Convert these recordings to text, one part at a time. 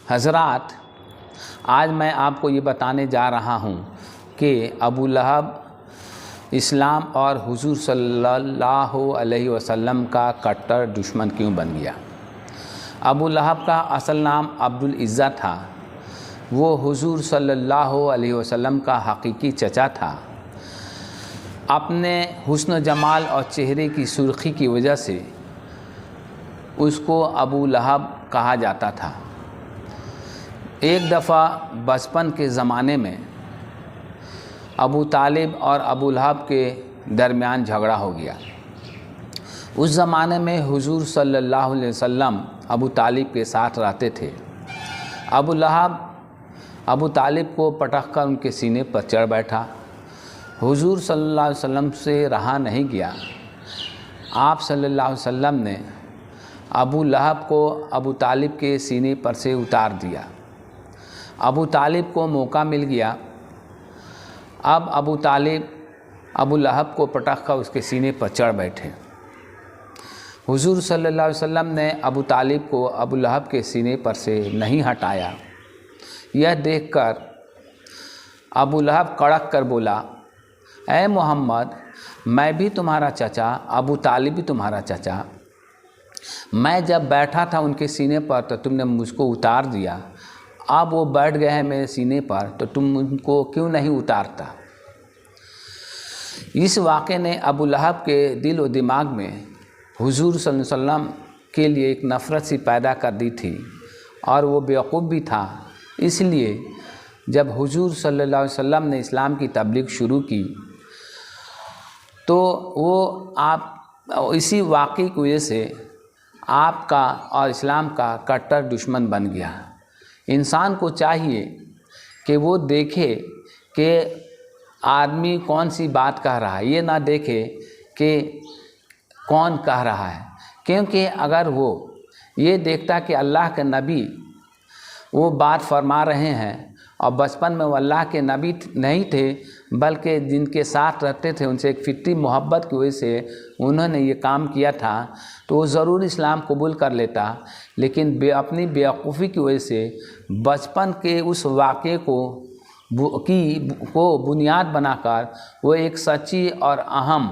حضرات، آج میں آپ کو یہ بتانے جا رہا ہوں کہ ابو لہب اسلام اور حضور صلی اللہ علیہ وسلم کا کٹر دشمن کیوں بن گیا۔ ابو لہب کا اصل نام عبدالعزہ تھا۔ وہ حضور صلی اللہ علیہ وسلم کا حقیقی چچا تھا۔ اپنے حسن و جمال اور چہرے کی سرخی کی وجہ سے اس کو ابو لہب کہا جاتا تھا۔ ایک دفعہ بچپن کے زمانے میں ابو طالب اور ابو لہب کے درمیان جھگڑا ہو گیا۔ اس زمانے میں حضور صلی اللہ علیہ وسلم ابو طالب کے ساتھ رہتے تھے۔ ابو لہب ابو طالب کو پٹک کر ان کے سینے پر چڑھ بیٹھا۔ حضور صلی اللہ علیہ وسلم سے رہا نہیں گیا۔ آپ صلی اللہ علیہ وسلم نے ابو لہب کو ابو طالب کے سینے پر سے اتار دیا۔ ابو طالب کو موقع مل گیا۔ اب ابو طالب ابو لہب کو پٹک کر اس کے سینے پر چڑھ بیٹھے۔ حضور صلی اللہ علیہ وسلم نے ابو طالب کو ابو لہب کے سینے پر سے نہیں ہٹایا۔ یہ دیکھ کر ابو لہب کڑک کر بولا، اے محمد، میں بھی تمہارا چچا، ابو طالب بھی تمہارا چچا۔ میں جب بیٹھا تھا ان کے سینے پر تو تم نے مجھ کو اتار دیا۔ اب وہ بیٹھ گئے ہیں میرے سینے پر تو تم ان کو کیوں نہیں اتارتا۔ اس واقعے نے ابو لہب کے دل و دماغ میں حضور صلی اللہ علیہ وسلم کے لیے ایک نفرت سی پیدا کر دی تھی، اور وہ بیوقوف بھی تھا۔ اس لیے جب حضور صلی اللہ علیہ وسلم نے اسلام کی تبلیغ شروع کی تو وہ اسی واقعے کی وجہ سے آپ کا اور اسلام کا کٹر دشمن بن گیا۔ انسان کو چاہیے کہ وہ دیکھے کہ آدمی کون سی بات کہہ رہا ہے، یہ نہ دیکھے کہ کون کہہ رہا ہے، کیونکہ اگر وہ یہ دیکھتا کہ اللہ کے نبی وہ بات فرما رہے ہیں اور بچپن میں وہ اللہ کے نبی نہیں تھے بلکہ جن کے ساتھ رہتے تھے، ان سے ایک فطری محبت کی وجہ سے انہوں نے یہ کام کیا تھا، تو وہ ضرور اسلام قبول کر لیتا۔ لیکن اپنی بیوقوفی کی وجہ سے بچپن کے اس واقعے کو بنیاد بنا کر وہ ایک سچی اور اہم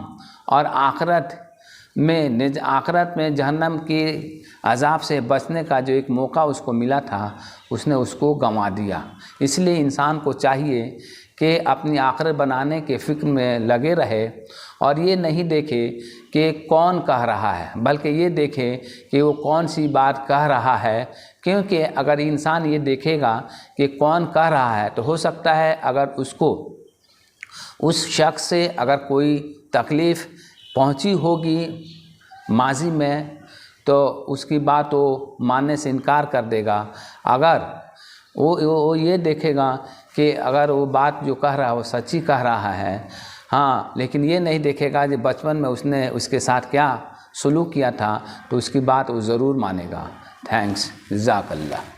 اور آخرت میں جہنم کے عذاب سے بچنے کا جو ایک موقع اس کو ملا تھا، اس نے اس کو گنوا دیا۔ اس لیے انسان کو چاہیے کہ اپنی آخرت بنانے کے فکر میں لگے رہے اور یہ نہیں دیکھے کہ کون کہہ رہا ہے، بلکہ یہ دیکھے کہ وہ کون سی بات کہہ رہا ہے، کیونکہ اگر انسان یہ دیکھے گا کہ کون کہہ رہا ہے تو ہو سکتا ہے اگر اس کو اس شخص سے اگر کوئی تکلیف پہنچی ہوگی ماضی میں تو اس کی بات وہ ماننے سے انکار کر دے گا۔ اگر وہ یہ دیکھے گا کہ اگر وہ بات جو کہہ رہا ہے وہ سچی کہہ رہا ہے، لیکن یہ نہیں دیکھے گا کہ بچپن میں اس نے اس کے ساتھ کیا سلوک کیا تھا، تو اس کی بات وہ ضرور مانے گا۔ تھینکس، جزاک اللہ۔